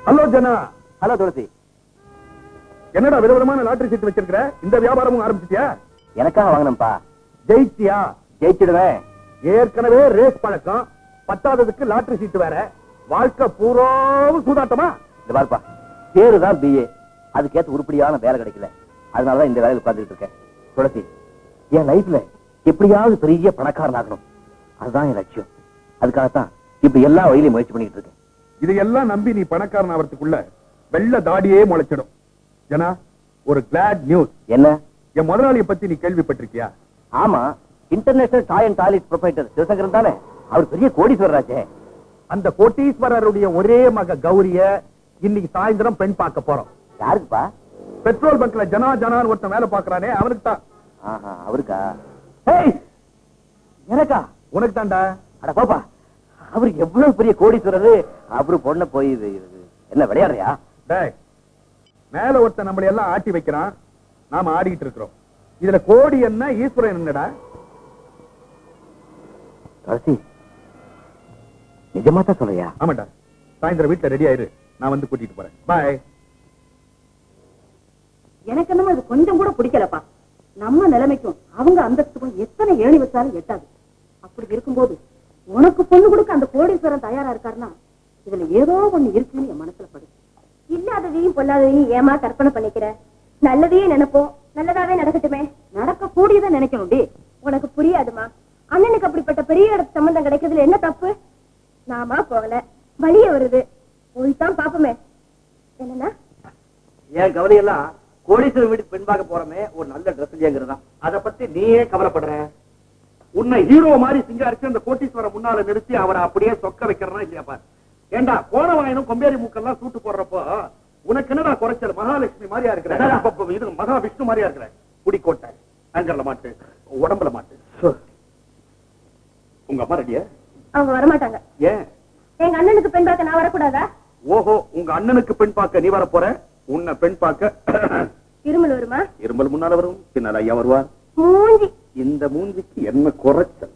Hello ஜனா. Hello துளசி. என்னடா விதவிதமான lottery seat வச்சிருக்கிற? இந்த வியாபாரமும் ஆரம்பிச்சிட்டியா? எனக்காக வாங்கினப்பா. ஜெயிச்சியா? ஜெயிச்சிடுவேன். ஏற்கனவே ரேஸ் பழக்கம், பத்தாததுக்கு லாட்டரி சீட் வேற. வாழ்க்கை பூராவும் சூதாட்டமா? இந்த பாருப்பா, பேருதான் பிஏ, அதுக்கேற்ற உருப்படியான வேலை கிடைக்கல. அதனாலதான் இந்த வேலையில் உட்கார்ந்துட்டு இருக்கேன். துளசி, என் லைஃப்ல எப்படியாவது பெரிய பணக்காரன் ஆகணும், அதுதான் என் லட்சியம். அதுக்காகத்தான் இப்ப எல்லா வழியிலையும் முயற்சி பண்ணிட்டு இருக்கேன். இதையெல்லாம் நம்பி நீ பணக்காரன் ஆகிறதுக்குள்ள வெள்ள தாடியே முளைச்சிடும். ஜனா, ஒரு கிளாட் நியூஸ். என்ன? என் முதலாளியை பத்தி நீ கேள்விப்பட்டிருக்கியா? ஆமா, international toy and toilet proprietor Sivasankaran தானே? அவர் பெரிய கோடீஸ்வரராச்சே. அந்த கோட்டீஸ்வரருடைய ஒரே மக கௌரிய இன்னைக்கு சாயந்தரம் பெண் பார்க்க போறோம். யாருக்குப்பா? பெட்ரோல் பங்க்ல ஜனா ஜனான்னு ஒருத்தன் வேலை பாக்குறானே, அவனுக்கு தான். அவருக்கா? எனக்கா? உனக்கு தான்டா. அட பாப்பா, அவரு எவ்வளவு பெரிய கோடீஸ்வரரு. அவரு பொண்ண போய் என்ன விளையாடுறியா? மேல ஒருத்தன் நம்மளை எல்லாம் ஆட்டி வைக்கிறான், நாம ஆடிக்கிட்டு இருக்கிறோம். இதுல கோடி என்ன ஈஸ்வரன் என்னடா? துளசி, நிஜமா தான் சொல்றியா? ஆமாண்டா. சாயந்தரம் வீட்டுல ரெடி ஆயிரு, நான் வந்து கூட்டிட்டு போறேன். பாய். எனக்கு என்னமோ அது கொஞ்சம் கூட பிடிக்கலப்பா. நம்ம நிலைமைக்கும் அவங்க அந்தஸ்துக்கும் எத்தனை ஏணி வச்சாலும் எட்டாது. அப்படி இருக்கும்போது உனக்கு பொண்ணு கொடுக்க அந்த கோடீஸ்வரன் தயாரா இருக்காருன்னா இதுல ஏதோ ஒண்ணு இருக்குன்னு என் மனசுல படுது. இல்லாததையும் பொல்லாததையும் ஏமா கற்பனை பண்ணிக்கிற? நல்லதையே நினைப்போம், நல்லதாவே நடக்கட்டுமே. நடக்க கூடியதை நினைக்கணும். டி, உனக்கு புரியாதுமா. அண்ணனுக்கு அப்படிப்பட்ட பெரிய இடத்து சம்பந்தம் கிடைக்கிறதுல என்ன தப்பு? நாமா போகல, வழிய வருது, போய்தான் பாப்போமே. என்னன்னா என் கவலை எல்லாம் கோடீஸ்வரர் வீட்டுக்கு பெண் பார்க்க போறமே ஒரு நல்ல ட்ரெஸ் இல்லையங்கிறதா. அத பத்தி நீயே கவலைப்படுற? உன்னை ஹீரோ மாதிரி சிங்காரிச்சு அந்த கோட்டீஸ்வரர் முன்னால நிறுத்தி அவரை அப்படியே சொக்க வைக்கிறனா இல்லையா பாரு. ஏண்டா, போன வாயனும் கொம்பேரி மூக்கெல்லாம் சூட்டு போடுறப்போ உனக்கு என்னடா குறைச்சல்? மகாலட்சுமி மாதிரியா இருக்கிற, இது மகா விஷ்ணு மாதிரியா இருக்கிற. குடிக்கோட்டை, அங்கர்ல மாட்டு, உடம்புல மாட்டு. உங்க அம்மா ரெடியா? அவங்க வரமாட்டாங்க. ஏன்? எங்க அண்ணனுக்கு பெண் பார்க்க நான் வரக்கூடாதா? ஓஹோ, உங்க அண்ணனுக்கு பெண் பார்க்க நீ வர போற, உன்னை பெண் பார்க்க இருமல் வருமா? இருமல் முன்னால வரும், பின்னால ஐயா வருவார். மூஞ்சி, இந்த மூஞ்சிக்கு என்ன குறைச்சல்?